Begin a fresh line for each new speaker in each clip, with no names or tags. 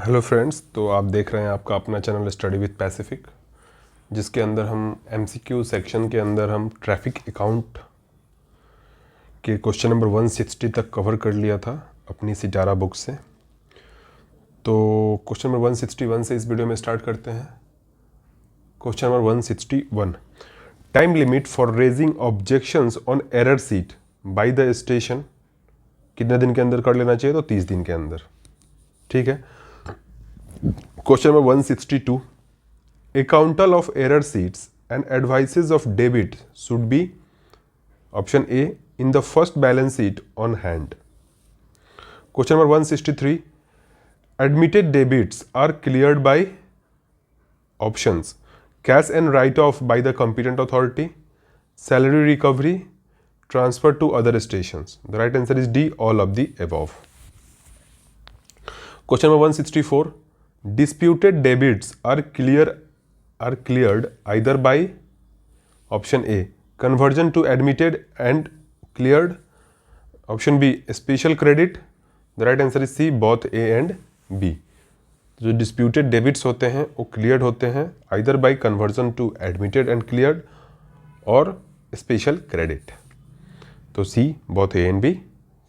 Hello friends, तो आप देख रहे हैं आपका अपना चैनल स्टडी विद पैसिफिक, जिसके अंदर हम एमसीक्यू सेक्शन के अंदर हम ट्रैफिक अकाउंट के क्वेश्चन नंबर 160 तक कवर कर लिया था अपनी सिटारा बुक से। तो क्वेश्चन नंबर 161 से इस वीडियो में स्टार्ट करते हैं। Question number 161, time limit for raising objections on error seat by the station. कितने दिन के अंदर कर लेना चाहिए? तो 30 दिन के अंदर। ठीक है। Question number 162. A counter of error sheets and advices of debit should be option A in the first balance sheet on hand. Question number 163. Admitted debits are cleared by options cash and write-off by the competent authority, salary recovery, transfer to other stations. The right answer is D, all of the above. Question number 164. Disputed debits are cleared either by option A conversion to admitted and cleared, option B special credit. The right answer is C, both A and B. जो disputed debits होते हैं वो cleared होते हैं either by conversion to admitted and cleared और special credit. तो C, both A and B,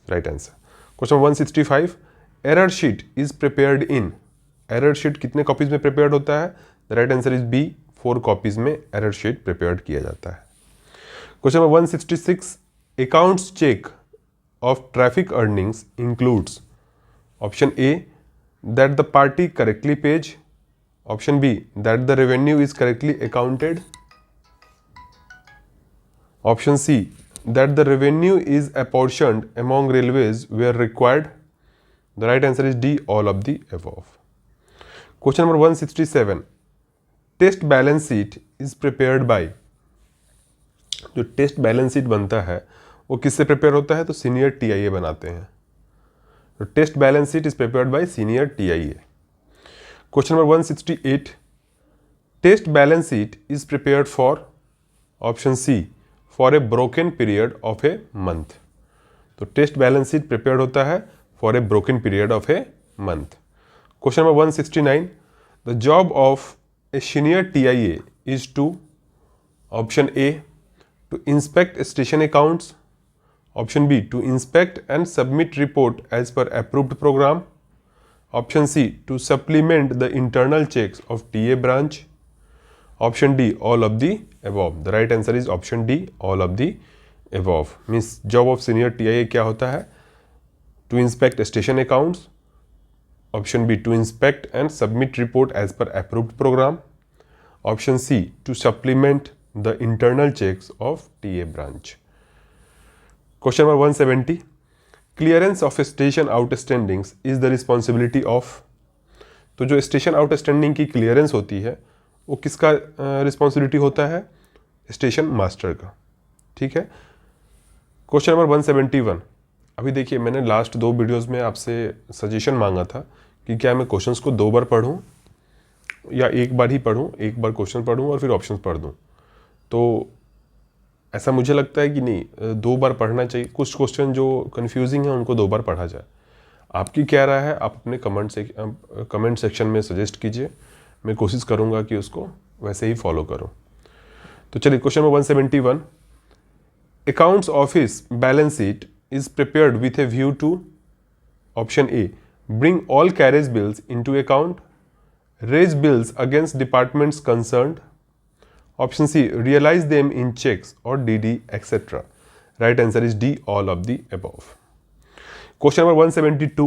right answer. Question 165. Error sheet is prepared in. Error sheet कितने copies में प्रिपेयर्ड होता है? The right answer is B, 4 copies में error sheet prepared किया जाता है। Question number 166. Accounts check of traffic earnings includes option A that the party correctly pays, option B that the revenue is correctly accounted, option C that the revenue is apportioned among railways where required. The right answer is D, all of the above. Question number 167. Test balance sheet is prepared by. जो test balance sheet बनता है वो किससे prepare होता है? तो senior TIA बनाते हैं। तो test balance sheet is prepared by senior TIA. Question number 168. Test balance sheet is prepared for option C for a broken period of a month. तो टेस्ट बैलेंस शीट प्रिपेयर्ड होता है for a broken period of a month. Question number 169. The job of a senior TIA is to option A to inspect station accounts, option B to inspect and submit report as per approved program, option C to supplement the internal checks of TA branch, option D all of the above. The right answer is option D, all of the above. Means job of senior TIA क्या होता है? To inspect station accounts, option B to inspect and submit report as per approved program, option C to supplement the internal checks of TA branch. Question number 170. Clearance of station outstandings is the responsibility of. तो जो station outstanding की clearance होती है वो किसका responsibility होता है? Station master का। ठीक है। Question number 171. अभी देखिए, मैंने लास्ट 2 वीडियोस में आपसे सजेशन मांगा था कि क्या मैं क्वेश्चंस को 2 बार पढूं या एक बार ही पढूं, एक बार क्वेश्चन पढूं और फिर ऑप्शंस पढ़ दूं। तो ऐसा मुझे लगता है कि नहीं, 2 बार पढ़ना चाहिए। कुछ क्वेश्चन जो कंफ्यूजिंग है उनको 2 बार पढ़ा जाए। आपकी क्या राय है? आप अपने कमेंट सेक्शन में सजेस्ट कीजिए। मैं कोशिश करूँगा कि उसको वैसे ही फॉलो करूँ। तो चलिए, question number 171. Accounts office balance sheet is prepared with a view to option A bring all carriage bills into account, raise bills against departments concerned, option C realize them in checks or DD, etc. Right answer is D, all of the above. Question number 172.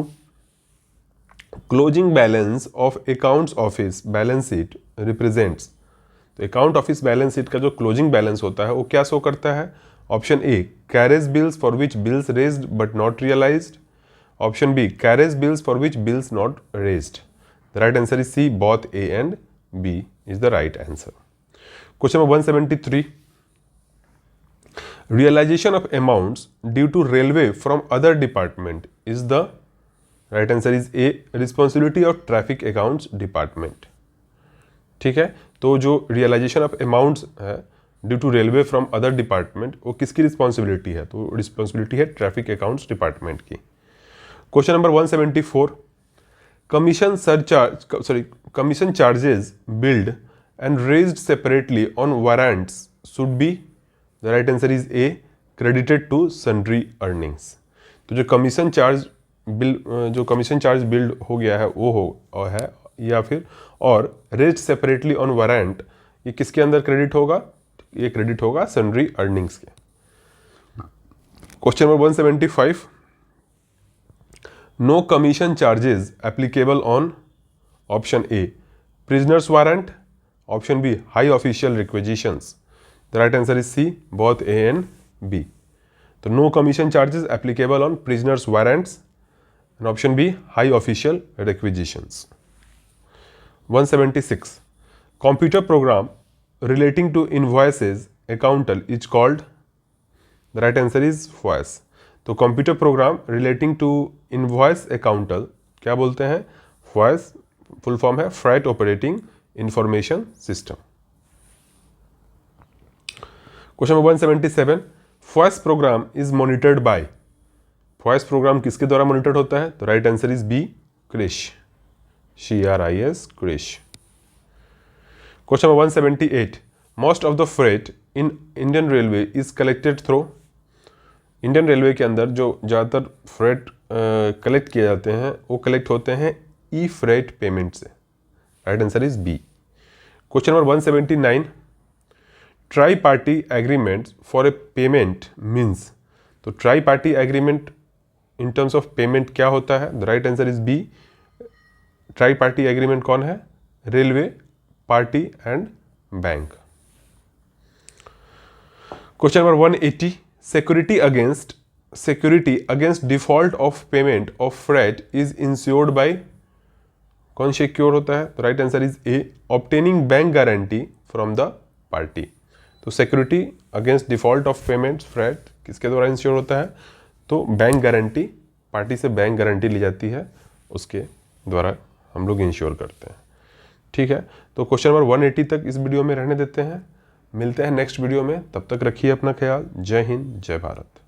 Closing balance of accounts office balance sheet represents. तो account office balance sheet का जो closing balance होता है वो क्या show करता है? Option A carriage bills for which bills raised but not realised, option B carriage bills for which bills not raised. The right answer is C, both A and B is the right answer. Question number 173. Realisation of amounts due to railway from other department is the right answer is a responsibility of traffic accounts department. ठीक है। तो जो realisation of amounts है due to railway from other department वो किसकी responsibility है? तो responsibility है ट्रैफिक अकाउंट्स डिपार्टमेंट की। Question number 174. commission charges billed and raised separately on warrants should be, the right answer is A, credited to sundry earnings. तो जो commission charge build हो गया है वो और है, या फिर और रेज्ड सेपरेटली ऑन वारंट, ये किसके अंदर क्रेडिट होगा? ये क्रेडिट होगा सन्ड्री अर्निंग्स के। Question number 175, no commission charges applicable on option A prisoners warrant, option B high official requisitions. The right answer is C, both A and B. तो no commission charges applicable on prisoners warrants and option B high official requisitions. 176, computer program relating to invoices accountal is called, the right answer is FOIS। तो computer program relating to invoice अकाउंटल क्या बोलते हैं? FOIS full form है freight operating information system. Question number 177, FOIS programme is monitored by, FOIS programme किसके द्वारा monitored होता है? तो right answer is B, Krrish, CRIS, Krrish. Question number 178, most of the freight in Indian Railway is collected through, Indian railway के अंदर जो ज़्यादातर freight collect किए जाते हैं वो कलेक्ट होते हैं ई फ्रेट पेमेंट से। Right answer is B. Question number 179, tri party agreement for a payment means, तो tri party agreement in terms of payment क्या होता है? The right answer is B, tri party agreement कौन है? Railway, party and bank. Question number 180, security against default of payment of freight is insured by, कौन secure होता है? तो right answer is A, obtaining bank guarantee from the party. तो security against default of payment freight किसके द्वारा insure होता है? तो बैंक गारंटी, पार्टी से बैंक गारंटी ली जाती है, उसके द्वारा हम लोग इंश्योर करते हैं। ठीक है, तो क्वेश्चन नंबर 180 तक इस वीडियो में रहने देते हैं, मिलते हैं नेक्स्ट वीडियो में, तब तक रखिए अपना ख्याल। जय हिंद, जय भारत।